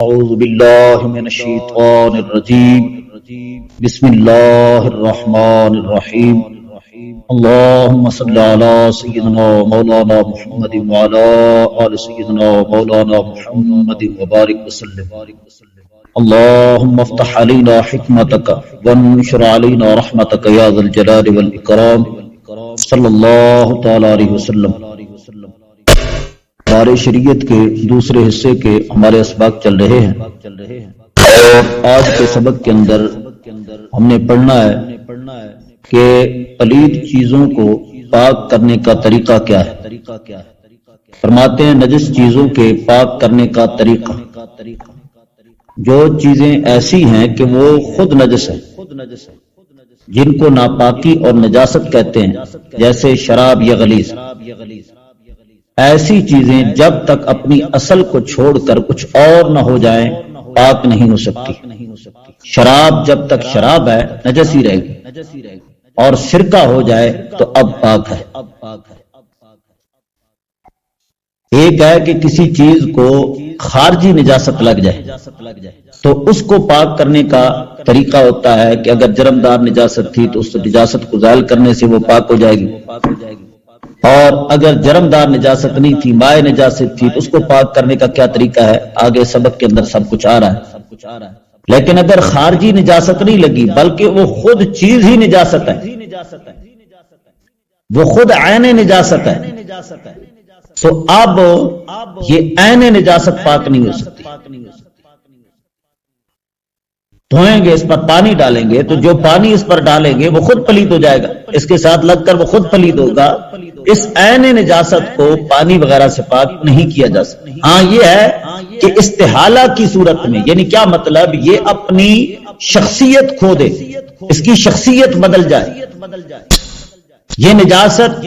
اعوذ باللہ من الشیطان الرجیم بسم اللہ الرحمن الرحیم اللہم صلی علی سیدنا مولانا محمد وعلی آل سیدنا مولانا محمد وبارک وسلم اللہم افتح علینا حکمتک وانشر علینا رحمتک یا ذا الجلال والاکرام صلی اللہ تعالی علیہ وسلم۔ بارے شریعت کے دوسرے حصے کے ہمارے اسباق چل رہے ہیں اور آج کے سبق کے اندر ہم نے پڑھنا ہے کہ پلید چیزوں کو پاک کرنے کا طریقہ کیا ہے۔ فرماتے ہیں نجس چیزوں کے پاک کرنے کا طریقہ، جو چیزیں ایسی ہیں کہ وہ خود نجس ہیں، جن کو ناپاکی اور نجاست کہتے ہیں، جیسے شراب یا غلیظ، ایسی چیزیں جب تک اپنی اصل کو چھوڑ کر کچھ اور نہ ہو جائیں پاک نہیں ہو سکتی۔ شراب جب تک شراب ہے نجس ہی رہے گی، اور سرکہ ہو جائے تو اب پاک ہے۔ ایک ہے کہ کسی چیز کو خارجی نجاست لگ جائے تو اس کو پاک کرنے کا طریقہ ہوتا ہے کہ اگر جرمدار نجاست تھی تو اس نجاست کو زائل کرنے سے وہ پاک ہو جائے گی، اور اگر جرمدار نجاست نہیں تھی، مائع نجاست تھی، تو اس کو پاک کرنے کا کیا طریقہ ہے آگے سبق کے اندر سب کچھ آ رہا ہے۔ لیکن اگر خارجی نجاست نہیں لگی بلکہ وہ خود چیز ہی نجاست ہے، وہ خود عین نجاست ہے، تو اب یہ عین نجاست پاک نہیں ہو سکتی۔ دھوئیں گے، اس پر پانی ڈالیں گے تو جو پانی اس پر ڈالیں گے وہ خود پلید ہو جائے گا، اس کے ساتھ لگ کر وہ خود پلید ہوگا۔ اس عین نجاست کو پانی وغیرہ سے پاک نہیں کیا جا سکتا۔ ہاں یہ ہے کہ استحالہ کی صورت میں، یعنی کیا مطلب، یہ اپنی شخصیت کھو دے، اس کی شخصیت بدل جائے، یہ نجاست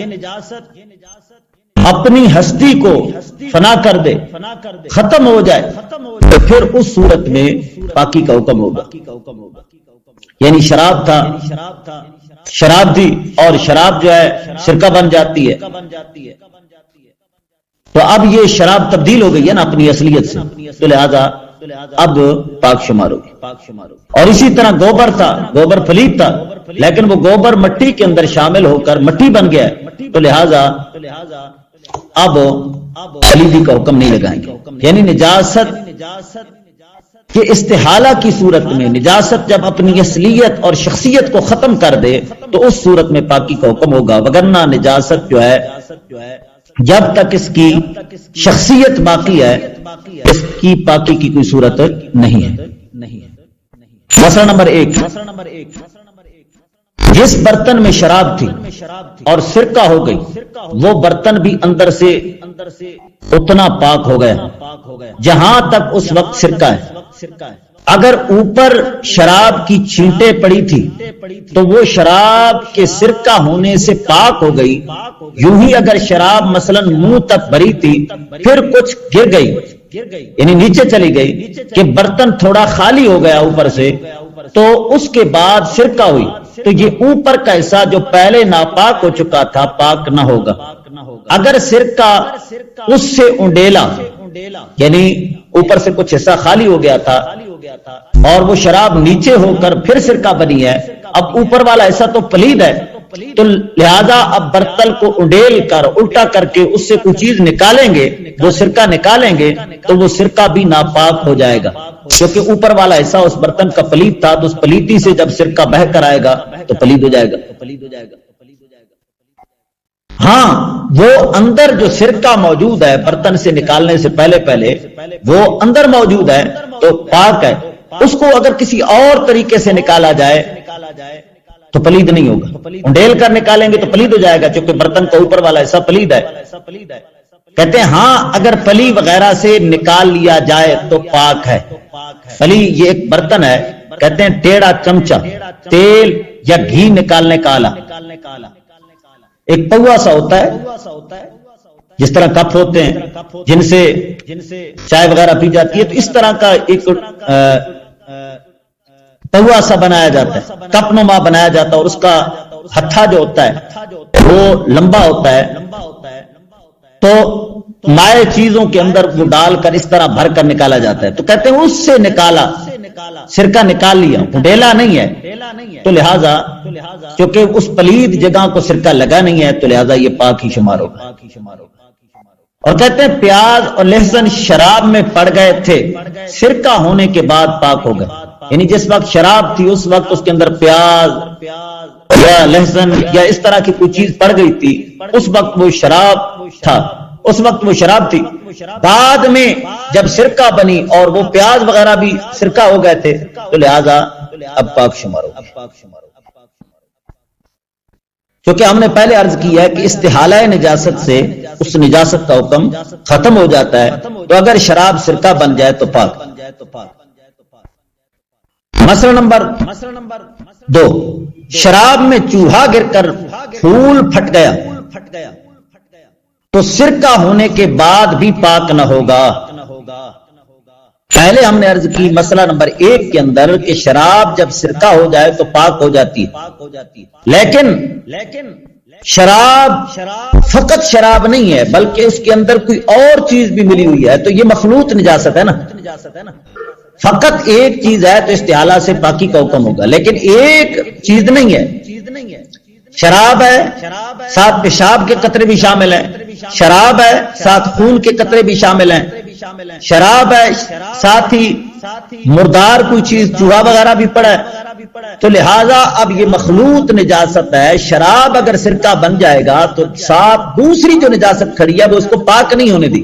اپنی ہستی کو فنا کر دے، ختم ہو جائے، تو پھر اس صورت میں پاکی کا حکم ہوگا۔ یعنی شراب تھا، شراب تھی، اور شراب جو ہے سرکہ بن جاتی ہے، تو اب یہ شراب تبدیل ہو گئی ہے نا اپنی اصلیت سے، تو لہذا اب پاک شمار ہوگی۔ اور اسی طرح گوبر تھا، گوبر پلید تھا، لیکن وہ گوبر مٹی کے اندر شامل ہو کر مٹی بن گیا ہے، تو لہذا اب پلیدی کا حکم نہیں لگائیں گے۔ یعنی نجاست کہ استحالہ کی صورت میں نجاست جب اپنی اصلیت اور شخصیت کو ختم کر دے تو اس صورت میں پاکی کا حکم ہوگا، وگرنہ نجاست جو ہے جب تک اس کی شخصیت باقی ہے اس کی پاکی کی کوئی صورت نہیں ہے۔ مسئلہ نمبر 1، جس برتن میں شراب تھی اور سرکہ ہو گئی وہ برتن بھی اندر سے اتنا پاک ہو گیا جہاں تک اس وقت سرکہ ہے۔ اگر اوپر شراب کی چھینٹیں پڑی تھی تو وہ شراب کے سرکہ ہونے سے پاک ہو گئی۔ یوں ہی اگر شراب مثلا منہ تک بھری تھی پھر کچھ گر گئی، یعنی نیچے چلی گئی کہ برتن تھوڑا خالی ہو گیا اوپر سے، تو اس کے بعد سرکہ ہوئی، تو یہ اوپر کا حصہ جو پہلے ناپاک ہو چکا تھا پاک نہ ہوگا۔ اگر سرکہ اس سے انڈیلا، یعنی اوپر سے کچھ حصہ خالی ہو گیا تھا اور وہ شراب نیچے ہو کر پھر سرکہ بنی ہے، اب اوپر والا حصہ تو پلید ہے، تو لہذا اب برتن کو انڈیل کر الٹا کر کے اس سے کوئی چیز نکالیں گے، وہ سرکہ نکالیں گے تو وہ سرکہ بھی ناپاک ہو جائے گا، کیونکہ اوپر والا حصہ اس برتن کا پلید تھا، تو اس پلیدی سے جب سرکہ بہہ کر آئے گا تو پلید ہو جائے گا۔ ہاں وہ اندر جو سرکہ موجود ہے برتن سے نکالنے سے پہلے وہ اندر موجود ہے تو پاک ہے، اس کو اگر کسی اور طریقے سے نکالا جائے تو پلید نہیں ہوگا، انڈیل کر نکالیں گے تو پلید ہو جائے گا، چونکہ برتن کا اوپر والا حصہ پلید ہے۔ کہتے ہیں ہاں اگر پلی وغیرہ سے نکال لیا جائے تو پاک ہے۔ پلی یہ ایک برتن ہے، کہتے ہیں ٹیڑھا چمچہ تیل یا گھی نکالنے کا آلہ، ایک پوا سا ہوتا ہے جس طرح کپ ہوتے ہیں جن سے چائے وغیرہ پی جاتی ہے، تو اس طرح کا ایک پوا سا بنایا جاتا ہے، کپ نما بنایا جاتا ہے، اور اس کا ہتھا جو ہوتا ہے وہ لمبا ہوتا ہے، تو مائع چیزوں کے اندر وہ ڈال کر اس طرح بھر کر نکالا جاتا ہے، تو کہتے ہیں اس سے نکالا سرکہ نکال لیا، ڈیلا نہیں ہے، تو لہذا چونکہ اس پلید جگہ کو سرکہ لگا نہیں ہے تو لہذا یہ پاک ہی شمار ہوگا۔ اور کہتے ہیں پیاز اور لہسن شراب میں پڑ گئے تھے، سرکہ ہونے کے بعد پاک ہو گئے، یعنی جس وقت شراب تھی اس وقت اس کے اندر پیاز یا لہسن یا اس طرح کی کوئی چیز پڑ گئی تھی، اس وقت وہ شراب تھا، اس وقت وہ شراب تھی، بعد میں جب سرکہ بنی اور وہ پیاز وغیرہ بھی سرکہ ہو گئے تھے تو لہذا اب پاک شمار ہوگا۔ کیونکہ ہم نے پہلے عرض کیا ہے کہ استحالہ نجاست سے اس نجاست کا حکم ختم ہو جاتا ہے، تو اگر شراب سرکہ بن جائے تو پاک۔ مسئلہ نمبر 2، شراب میں چوہا گر کر پھول پھٹ گیا تو سرکہ ہونے کے بعد بھی پاک نہ ہوگا۔ پہلے ہم نے عرض کی مسئلہ نمبر 1 کے اندر کہ شراب جب سرکہ ہو جائے تو پاک ہو جاتی ہے، لیکن شراب فقط شراب نہیں ہے بلکہ اس کے اندر کوئی اور چیز بھی ملی ہوئی ہے، تو یہ مخلوط نجاست ہے نا۔ فقط ایک چیز ہے تو استحالہ سے پاکی کا حکم ہوگا، لیکن ایک چیز نہیں ہے، شراب ہے ساتھ پیشاب کے قطرے بھی شامل ہیں، شراب ہے ساتھ خون کے قطرے بھی شامل ہیں، شراب ہے ساتھ ہی مردار کوئی چیز چوہا وغیرہ بھی پڑا ہے، تو لہذا اب یہ مخلوط نجاست ہے۔ شراب اگر سرکہ بن جائے گا تو ساتھ دوسری جو نجاست کھڑی ہے وہ اس کو پاک نہیں ہونے دی،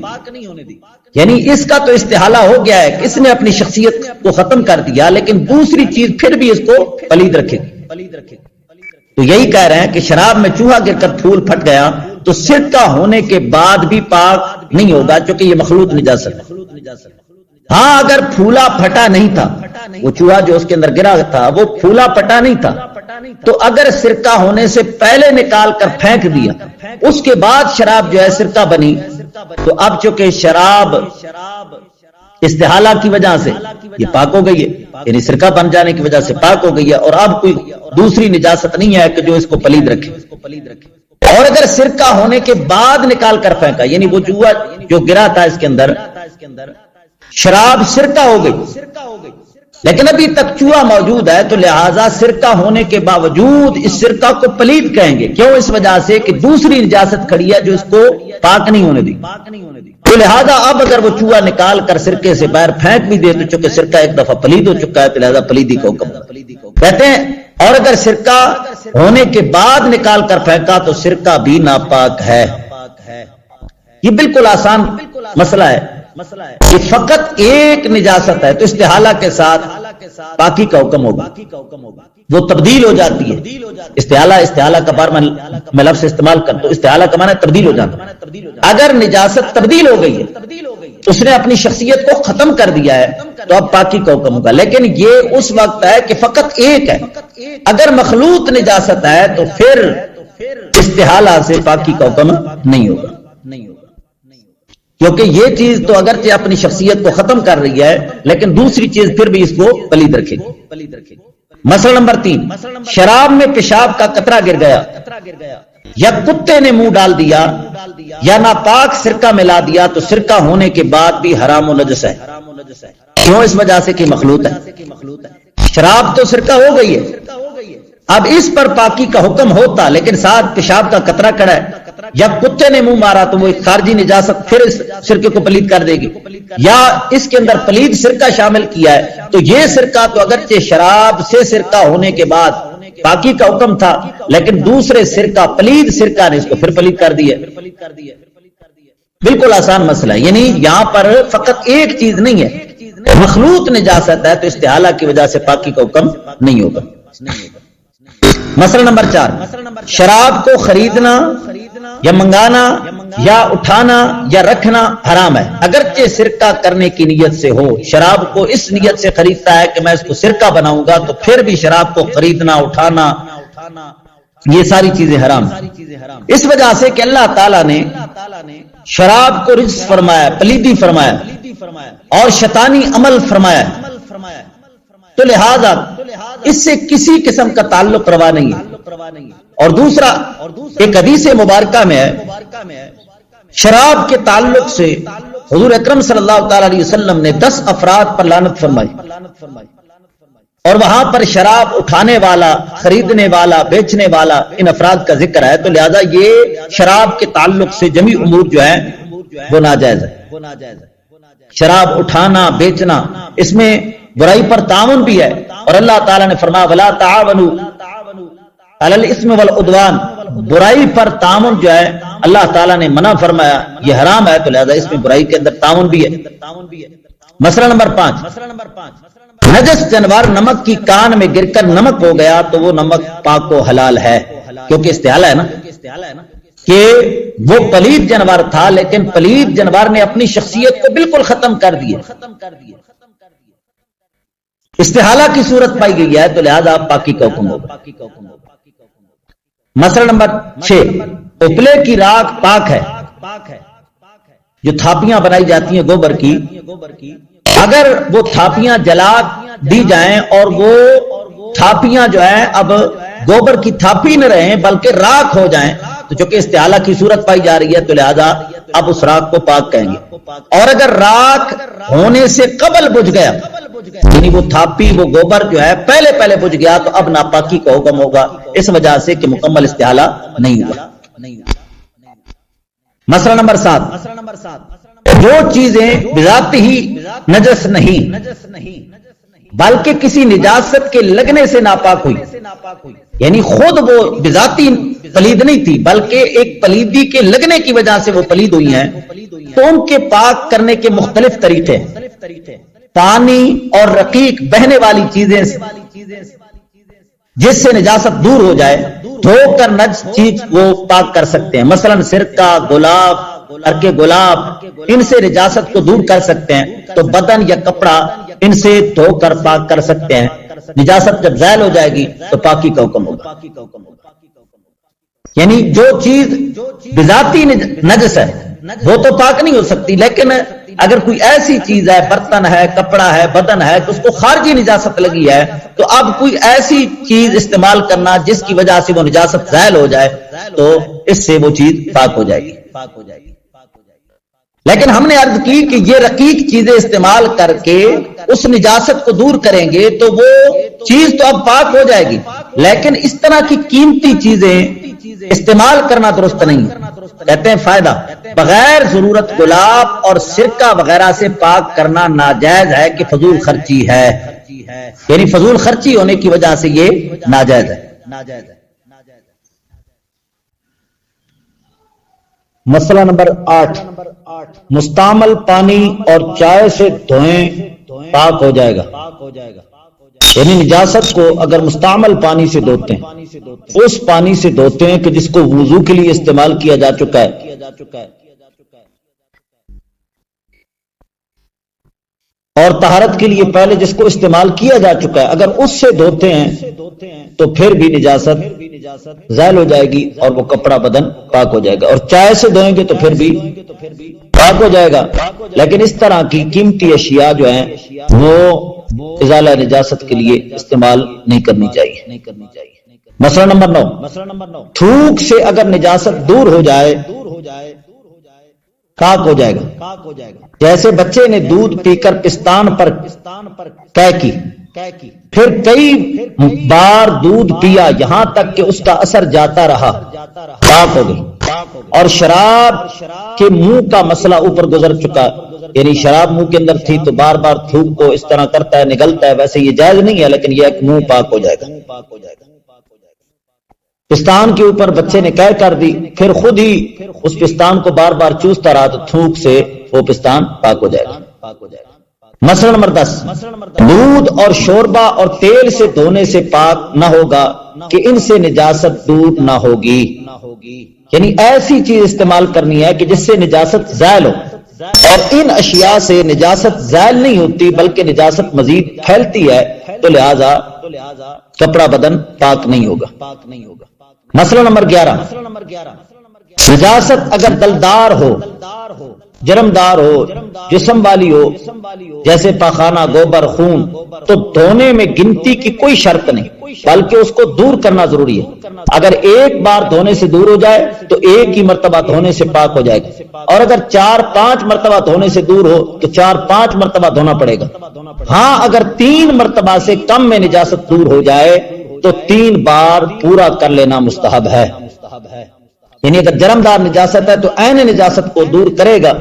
یعنی اس کا تو استحالہ ہو گیا ہے کہ اس نے اپنی شخصیت کو ختم کر دیا، لیکن دوسری چیز پھر بھی اس کو پلید رکھے گی۔ تو یہی کہہ رہے ہیں کہ شراب میں چوہا گر کر پھول پھٹ گیا تو سرکہ ہونے کے بعد بھی پاک نہیں ہوگا، چونکہ یہ مخلوط نجاست ہے۔ ہاں اگر پھولا پھٹا نہیں تھا، وہ چوہا جو اس کے اندر گرا تھا وہ پھولا پھٹا نہیں تھا، تو اگر سرکہ ہونے سے پہلے نکال کر پھینک دیا اس کے بعد شراب جو ہے سرکہ بنی، تو اب چونکہ شراب استحالہ کی وجہ سے یہ پاک ہو گئی ہے، یعنی سرکہ بن جانے کی وجہ سے پاک ہو گئی ہے، اور اب کوئی دوسری نجاست نہیں ہے کہ جو اس کو پلید رکھے۔ اور اگر سرکہ ہونے کے بعد نکال کر پھینکا، یعنی وہ چوہا جو گرا تھا اس کے اندر شراب سرکہ ہو گئی لیکن ابھی تک چوہا موجود ہے، تو لہذا سرکہ ہونے کے باوجود اس سرکہ کو پلید کہیں گے، کیوں؟ اس وجہ سے کہ دوسری نجاست کھڑی ہے جو اس کو پاک نہیں ہونے دی، تو لہذا اب اگر وہ چوہا نکال کر سرکے سے باہر پھینک بھی دے تو چونکہ سرکہ ایک دفعہ پلید ہو چکا ہے تو لہذا پلیدی کا حکم کہتے ہیں۔ اور اگر سرکہ ہونے کے بعد نکال کر پھینکا تو سرکہ بھی ناپاک ہے۔ یہ بالکل آسان مسئلہ ہے، یہ فقط ایک نجاست ہے تو استحالہ کے ساتھ پاکی کا حکم ہوگا، وہ تبدیل ہو جاتی ہے۔ استحالہ کا بار میں لفظ استعمال کرتا ہوں، استحالہ کا معنی تبدیل ہو جاتا ہے۔ اگر نجاست تبدیل ہو گئی ہے، اس نے اپنی شخصیت کو ختم کر دیا ہے تو اب پاکی کا حکم ہوگا، لیکن یہ اس وقت ہے کہ فقط ایک ہے۔ اگر مخلوط نجاست ہے تو پھر استحالہ سے پاکی کا حکم نہیں ہوگا، کیونکہ یہ چیز تو اگرچہ اپنی شخصیت کو ختم کر رہی ہے لیکن دوسری چیز پھر بھی اس کو پلید رکھے گی۔ مسئلہ نمبر 3، شراب میں پیشاب کا قطرہ گر گیا یا کتے نے منہ ڈال دیا یا ناپاک سرکہ ملا دیا تو سرکہ ہونے کے بعد بھی حرام و نجس ہے، کیوں؟ اس وجہ سے کہ مخلوط ہے۔ شراب تو سرکہ ہو گئی ہے، اب اس پر پاکی کا حکم ہوتا لیکن ساتھ پیشاب کا قطرہ کڑا ہے، یا کتے نے منہ مارا تو وہ ایک خارجی نجاست پھر اس سرکے کو پلید کر دے گی، یا اس کے اندر پلید سرکہ شامل کیا ہے تو یہ سرکہ تو اگرچہ شراب سے سرکہ ہونے کے بعد پاکی کا حکم تھا لیکن دوسرے سرکہ پلید سرکہ نے اس کو پھر پلید کر دیا۔ بالکل آسان مسئلہ ہے، یعنی یہاں پر فقط ایک چیز نہیں ہے، مخلوط نجاست ہے تو استحالہ کی وجہ سے پاکی کا حکم نہیں ہوگا۔ مسئلہ نمبر 4، شراب کو خریدنا یا منگانا یا اٹھانا یا رکھنا حرام ہے، اگرچہ سرکہ کرنے کی نیت سے ہو۔ شراب کو اس نیت سے خریدتا ہے کہ میں اس کو سرکہ بناؤں گا تو پھر بھی شراب کو خریدنا اٹھانا یہ ساری چیزیں حرام ہیں، اس وجہ سے کہ اللہ تعالیٰ نے شراب کو رجس فرمایا، پلیدی فرمایا اور شیطانی عمل فرمایا، تو لہذا اس سے کسی قسم کا تعلق روا نہیں ہے۔ اور دوسرا ایک حدیث مبارکہ میں ہے شراب کے تعلق سے حضور اکرم صلی اللہ تعالی علیہ وسلم نے 10 افراد پر لعنت فرمائی، اور وہاں پر شراب اٹھانے والا، خریدنے والا، بیچنے والا، ان افراد کا ذکر ہے، تو لہذا یہ شراب کے تعلق سے جمی امور جو ہے وہ ناجائز ہے۔ شراب اٹھانا، بیچنا، اس میں برائی پر تعاون بھی ہے، اور اللہ تعالیٰ نے فرمایا وَلَا تَعَاوَنُوا عَلَى الْإِثْمِ وَالْعُدْوَانِ، برائی پر تعاون جو ہے اللہ تعالیٰ نے منع فرمایا، یہ حرام ہے، تو لہذا اس میں برائی کے اندر تعاون بھی ہے۔ مسئلہ نمبر 5، نجس جانور نمک کی کان میں گر کر نمک ہو گیا تو وہ نمک پاک و حلال ہے، کیونکہ استحالہ ہے نا کہ وہ پلید جانور تھا، لیکن پلید جانور نے اپنی شخصیت کو بالکل ختم کر دیا، استحالہ کی صورت پائی گئی ہے، تو لہذا پاکی کا حکم ہوگا۔ مسئلہ نمبر 6، اپلے کی راکھ پاک ہے، جو تھاپیاں بنائی جاتی ہیں گوبر کی، اگر وہ تھاپیاں جلا دی جائیں اور وہ تھاپیاں جو ہیں اب گوبر کی تھاپی نہ رہیں بلکہ راکھ ہو جائیں، تو چونکہ استحالہ کی صورت پائی جا رہی ہے تو لہذا اب اس راکھ کو پاک کہیں گے۔ اور اگر راکھ ہونے سے قبل بجھ گیا، یعنی وہ تھاپی، وہ گوبر جو ہے پہلے بجھ گیا، تو اب ناپاکی کا حکم ہوگا، اس وجہ سے کہ مکمل استحالہ نہیں ہوا۔ مسئلہ نمبر 7، جو چیزیں بذات ہی نجس نہیں بلکہ کسی نجاست کے لگنے سے ناپاک ہوئی، یعنی خود وہ بذاتی پلید نہیں تھی بلکہ ایک پلیدی کے لگنے کی وجہ سے وہ پلید ہوئی ہیں، تو ان کے پاک کرنے کے مختلف طریقے ہیں۔ پانی اور رقیق بہنے والی چیزیں جس سے نجاست دور ہو جائے، دھو کر نجس چیز وہ پاک کر سکتے ہیں، مثلا سرکہ، گلاب، عرق گلاب، ان سے نجاست کو دور کر سکتے ہیں، تو بدن یا کپڑا ان سے دھو کر پاک کر سکتے ہیں۔ نجاست جب زائل ہو جائے گی تو پاکی کا حکم ہوگا۔ یعنی جو چیز بذاتی نجس ہے وہ تو پاک نہیں ہو سکتی، لیکن اگر کوئی ایسی چیز ہے، برتن ہے، کپڑا ہے، بدن ہے، تو اس کو خارجی نجاست لگی ہے، تو اب کوئی ایسی چیز استعمال کرنا جس کی وجہ سے وہ نجاست زائل ہو جائے، تو اس سے وہ چیز پاک ہو جائے گی۔ لیکن ہم نے عرض کی کہ یہ رقیق چیزیں استعمال کر کے اس نجاست کو دور کریں گے تو وہ چیز تو اب پاک ہو جائے گی، لیکن اس طرح کی قیمتی چیزیں استعمال کرنا درست نہیں ہے۔ کہتے ہیں فائدہ، بغیر ضرورت گلاب اور سرکہ وغیرہ سے پاک کرنا ناجائز ہے کہ فضول خرچی ہے، یعنی فضول خرچی ہونے کی وجہ سے یہ ناجائز ہے۔ مسئلہ نمبر 8، مستعمل پانی اور چائے سے دھوئیں پاک ہو جائے گا، یعنی نجاست کو اگر مستعمل پانی سے دھوتے ہیں، اس پانی سے دھوتے ہیں کہ جس کو وضو کے لیے استعمال کیا جا چکا ہے، اور طہارت کے لیے پہلے جس کو استعمال کیا جا چکا ہے، اگر اس سے دھوتے ہیں تو پھر بھی نجاست زائل ہو جائے گی اور وہ کپڑا بدن پاک ہو جائے گا، اور چائے سے دھوئیں گے تو پھر بھی پاک ہو جائے گا۔ لیکن اس طرح کی قیمتی اشیاء جو ہیں وہ ازالہ نجاست کے لیے استعمال نہیں کرنی چاہیے۔ مسئلہ نمبر 9، تھوک سے اگر نجاست دور ہو جائے پاک ہو جائے گا، جیسے بچے نے دودھ پی کر پستان پر قے کی، پھر کئی بار دودھ پیا یہاں تک کہ اس کا اثر جاتا رہا، پاک ہو گئی۔ اور شراب کے منہ کا مسئلہ اوپر گزر چکا، یعنی شراب منہ کے اندر تھی تو بار بار تھوک کو اس طرح کرتا ہے، نگلتا ہے، ویسے یہ جائز نہیں ہے، لیکن یہ ایک منہ پاک ہو جائے گا۔ پستان کے اوپر بچے نے قے کر دی، پھر خود ہی اس پستان کو بار بار چوستا رہا تو تھوک سے وہ پستان پاک ہو جائے گا۔ مسئلہ نمبر 10، دودھ اور شوربہ اور تیل سے دھونے سے پاک نہ ہوگا کہ ان سے نجاست دور نہ ہوگی، یعنی ایسی چیز استعمال کرنی ہے کہ جس سے نجاست زائل ہو، اور ان اشیاء سے نجاست زائل نہیں ہوتی بلکہ نجاست مزید پھیلتی ہے، تو لہذا کپڑا بدن پاک نہیں ہوگا۔ مسئلہ نمبر 11، نجاست اگر دلدار ہو جرمدار ہو، جسم والی ہو، جیسے پاخانہ، گوبر، خون، تو دھونے میں گنتی کی کوئی شرط نہیں، بلکہ اس کو دور کرنا ضروری ہے۔ اگر ایک بار دھونے سے دور ہو جائے تو ایک ہی مرتبہ دھونے سے پاک ہو جائے گا، اور اگر 4-5 مرتبہ دھونے سے دور ہو تو 4-5 مرتبہ دھونا پڑے گا۔ ہاں اگر 3 مرتبہ سے کم میں نجاست دور ہو جائے تو 3 بار پورا کر لینا مستحب ہے۔ یعنی اگر جرمدار نجاست ہے تو عین نجاست کو دور کرے گا،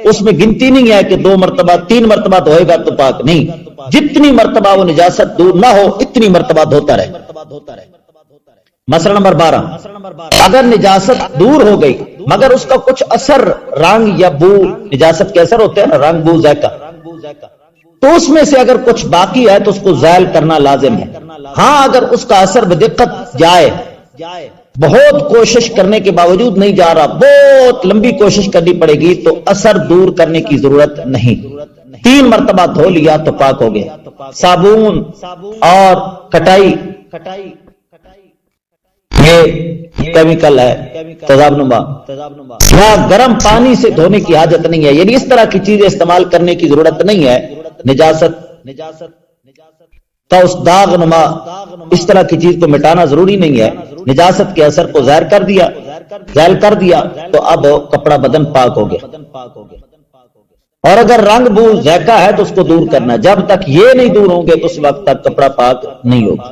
اس میں گنتی نہیں ہے کہ 2 مرتبہ 3 مرتبہ دھوئے گا تو پاک نہیں، جتنی مرتبہ وہ نجاست دور نہ ہو اتنی مرتبہ دھوتا رہے۔ مسئلہ نمبر 12، اگر نجاست دور ہو گئی مگر اس کا کچھ اثر، رنگ یا بو، نجاست کے اثر ہوتے ہیں نا، رنگ، بو، ذائقہ، تو اس میں سے اگر کچھ باقی ہے تو اس کو زائل کرنا لازم ہے۔ ہاں اگر اس کا اثر بدقت جائے، بہت کوشش کرنے کے باوجود نہیں جا رہا، بہت لمبی کوشش کرنی پڑے گی تو اثر دور کرنے کی ضرورت نہیں، 3 مرتبہ دھو لیا تو پاک ہو گیا۔ صابون اور کٹائی یہ کیمیکل ہے، تیزاب نما، یا گرم پانی سے دھونے کی حاجت نہیں ہے، یعنی اس طرح کی چیزیں استعمال کرنے کی ضرورت نہیں ہے۔ نجاست کا اس داغ نما اس طرح کی چیز کو مٹانا ضروری نہیں ہے، نجاست کے اثر کو ظاہر کر دیا، ظاہر کر دیا تو اب کپڑا بدن پاک ہو گیا۔ اور اگر رنگ، بو، ذائقہ ہے تو اس کو دور کرنا، جب تک یہ نہیں دور ہوں گے تو اس وقت تک کپڑا پاک نہیں ہوگا۔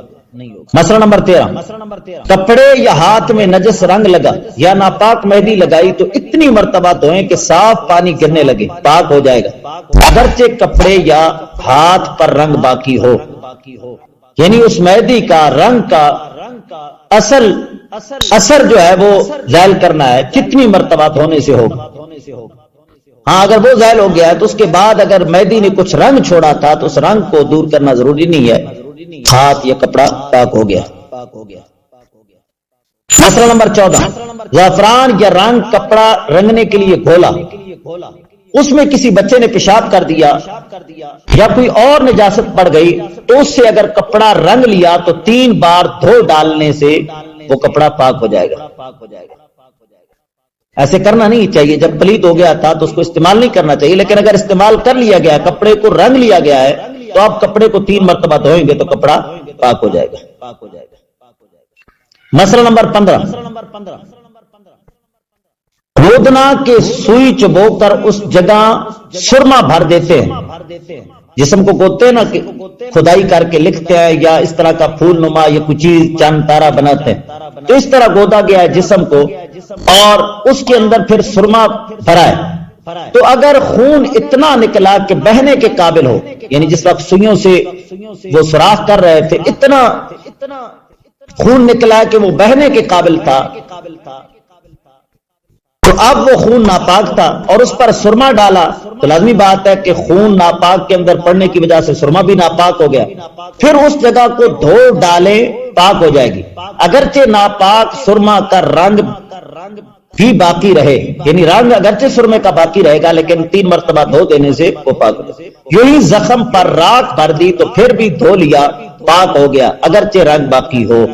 مسئلہ نمبر 13، کپڑے یا ہاتھ میں نجس رنگ لگا یا ناپاک مہندی لگائی تو اتنی مرتبہ دھوئیں کہ صاف پانی گرنے لگے، پاک ہو جائے گا، اگرچہ کپڑے یا ہاتھ پر رنگ باقی ہو۔ یعنی اس مہندی کا رنگ کا اثر جو ہے وہ زائل کرنا ہے، کتنی مرتبہ دھونے سے ہوگا۔ ہاں اگر وہ زائل ہو گیا ہے تو اس کے بعد اگر مہندی نے کچھ رنگ چھوڑا تھا تو اس رنگ کو دور کرنا ضروری نہیں ہے، ہاتھ یا کپڑا پاک ہو گیا۔ مسئلہ نمبر 14، زعفران یا رنگ کپڑا رنگنے کے لیے گھولا، اس میں کسی بچے نے پیشاب کر دیا یا کوئی اور نجاست پڑ گئی تو اس سے اگر کپڑا رنگ لیا تو 3 بار دھو ڈالنے سے وہ کپڑا پاک ہو جائے گا۔ ایسے کرنا نہیں چاہیے، جب پلیت ہو گیا تھا تو اس کو استعمال نہیں کرنا چاہیے، لیکن اگر استعمال کر لیا گیا، کپڑے کو رنگ لیا گیا ہے تو آپ کپڑے کو 3 مرتبہ دھوئیں گے تو کپڑا پاک ہو جائے گا۔ مسئلہ نمبر 15، رودنا کے سوئی چبو کر اس جگہ سرما بھر دیتے ہیں، جسم کو گوتے ہیں نا کہ کھدائی کر کے لکھتے ہیں، یا اس طرح کا پھول نما یا کچھ چیز چاند تارا بناتے ہیں، تو اس طرح گودا گیا ہے جسم کو اور اس کے اندر پھر سرما بھرا ہے، تو اگر خون اتنا نکلا کہ بہنے کے قابل ہو، یعنی جس وقت سوئیوں سے وہ سوراخ کر رہے تھے اتنا خون نکلا کہ وہ بہنے کے قابل تھا، تو اب وہ خون ناپاک تھا اور اس پر سرما ڈالا تو لازمی بات ہے کہ خون ناپاک کے اندر پڑنے کی وجہ سے سرما بھی ناپاک ہو گیا، پھر اس جگہ کو دھو ڈالے پاک ہو جائے گی، اگرچہ ناپاک سرما کا رنگ بھی باقی رہے، یعنی رنگ اگرچہ سرمے کا باقی رہے گا لیکن 3 مرتبہ دھو دینے سے وہ پاک ہو جائے۔ یہی زخم پر راکھ بھر دی تو پھر بھی دھو لیا، پاک ہو گیا، اگرچہ رنگ باقی ہو۔